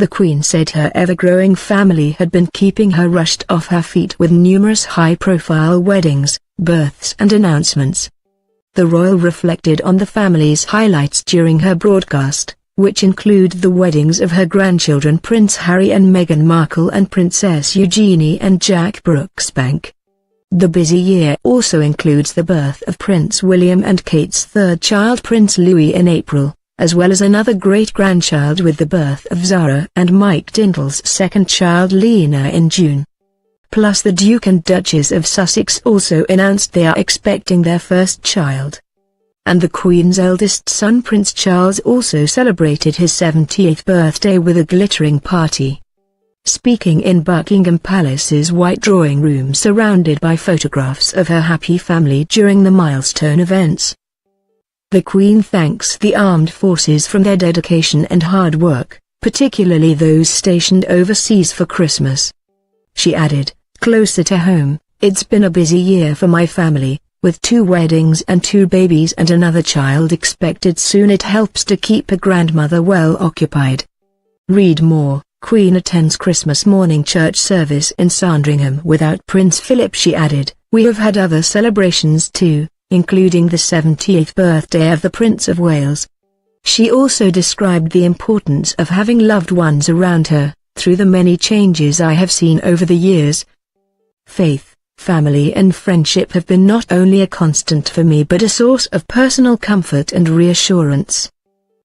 The Queen said her ever-growing family had been keeping her rushed off her feet with numerous high-profile weddings, births and announcements. The royal reflected on the family's highlights during her broadcast, which include the weddings of her grandchildren Prince Harry and Meghan Markle and Princess Eugenie and Jack Brooksbank. The busy year also includes the birth of Prince William and Kate's third child Prince Louis in April, as well as another great-grandchild with the birth of Zara and Mike Dindal's second child Lena in June. Plus the Duke and Duchess of Sussex also announced they are expecting their first child. And the Queen's eldest son Prince Charles also celebrated his 70th birthday with a glittering party. Speaking in Buckingham Palace's White Drawing Room surrounded by photographs of her happy family during the milestone events, the Queen thanks the armed forces for their dedication and hard work, particularly those stationed overseas for Christmas. She added, "Closer to home, it's been a busy year for my family, with 2 weddings and 2 babies and another child expected soon. It helps to keep a grandmother well occupied." Read more. Queen attends Christmas morning church service in Sandringham without Prince Philip. She added, "We have had other celebrations too, including the 70th birthday of the Prince of Wales." She also described the importance of having loved ones around her, "Through the many changes I have seen over the years, faith, family and friendship have been not only a constant for me but a source of personal comfort and reassurance."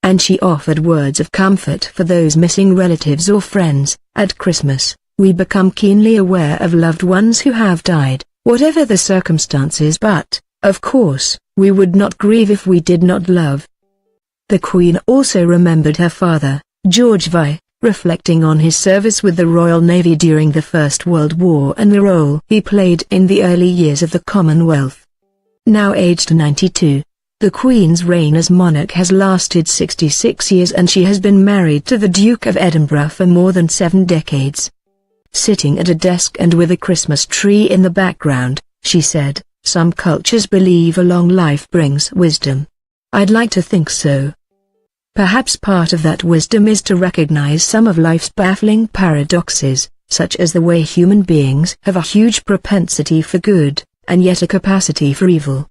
And she offered words of comfort for those missing relatives or friends. "At Christmas, we become keenly aware of loved ones who have died, whatever the circumstances, but, of course, we would not grieve if we did not love." The Queen also remembered her father, George VI, reflecting on his service with the Royal Navy during the First World War and the role he played in the early years of the Commonwealth. Now aged 92, the Queen's reign as monarch has lasted 66 years and she has been married to the Duke of Edinburgh for more than 7 decades. Sitting at a desk and with a Christmas tree in the background, she said, "Some cultures believe a long life brings wisdom. I'd like to think so. Perhaps part of that wisdom is to recognize some of life's baffling paradoxes, such as the way human beings have a huge propensity for good, and yet a capacity for evil.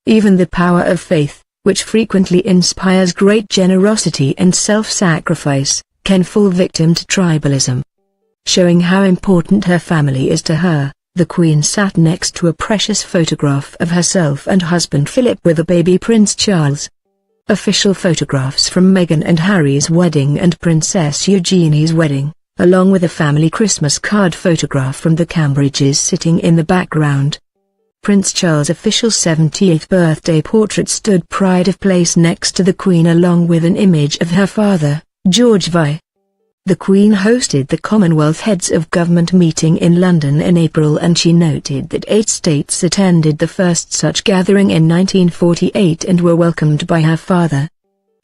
Even the power of faith, which frequently inspires great generosity and self-sacrifice, can fall victim to tribalism." Showing how important her family is to her, the Queen sat next to a precious photograph of herself and husband Philip with a baby Prince Charles. Official photographs from Meghan and Harry's wedding and Princess Eugenie's wedding, along with a family Christmas card photograph from the Cambridges sitting in the background. Prince Charles' official 70th birthday portrait stood pride of place next to the Queen along with an image of her father, George VI. The Queen hosted the Commonwealth Heads of Government meeting in London in April and she noted that 8 states attended the first such gathering in 1948 and were welcomed by her father.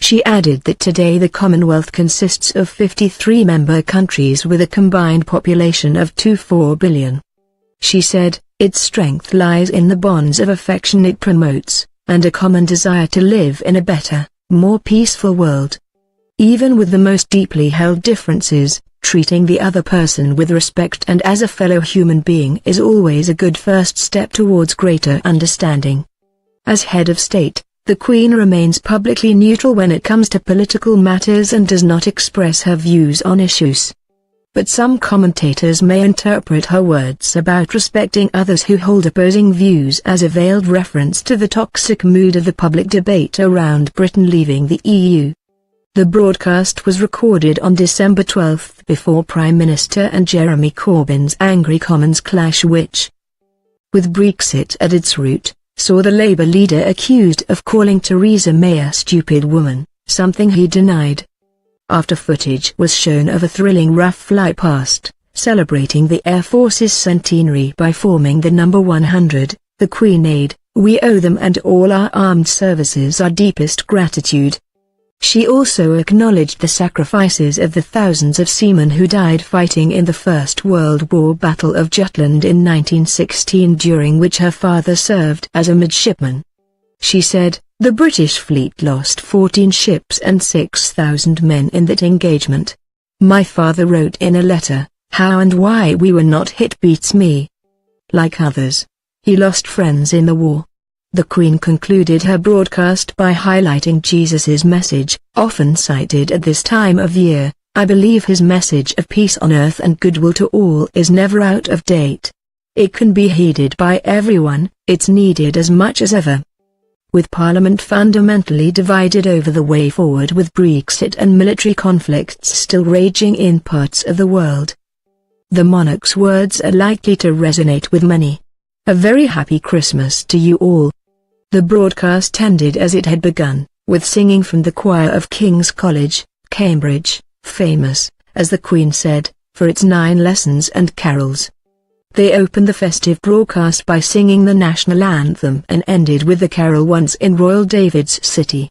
She added that today the Commonwealth consists of 53 member countries with a combined population of 24 billion. She said, "Its strength lies in the bonds of affection it promotes, and a common desire to live in a better, more peaceful world. Even with the most deeply held differences, treating the other person with respect and as a fellow human being is always a good first step towards greater understanding." As head of state, the Queen remains publicly neutral when it comes to political matters and does not express her views on issues. But some commentators may interpret her words about respecting others who hold opposing views as a veiled reference to the toxic mood of the public debate around Britain leaving the EU. The broadcast was recorded on December 12 before Prime Minister and Jeremy Corbyn's angry Commons clash which, with Brexit at its root, saw the Labour leader accused of calling Theresa May a stupid woman, something he denied. After footage was shown of a thrilling rough flypast, celebrating the Air Force's centenary by forming the number 100, the Queen said, "We owe them and all our armed services our deepest gratitude." She also acknowledged the sacrifices of the thousands of seamen who died fighting in the First World War Battle of Jutland in 1916 during which her father served as a midshipman. She said, "The British fleet lost 14 ships and 6,000 men in that engagement. My father wrote in a letter, "How and why we were not hit beats me." Like others, he lost friends in the war. The Queen concluded her broadcast by highlighting Jesus's message, often cited at this time of year. "I believe his message of peace on earth and goodwill to all is never out of date. It can be heeded by everyone, it's needed as much as ever." With Parliament fundamentally divided over the way forward with Brexit and military conflicts still raging in parts of the world, the monarch's words are likely to resonate with many. A very happy Christmas to you all. The broadcast ended as it had begun, with singing from the choir of King's College, Cambridge, famous, as the Queen said, for its 9 lessons and carols. They opened the festive broadcast by singing the national anthem and ended with the carol Once in Royal David's City.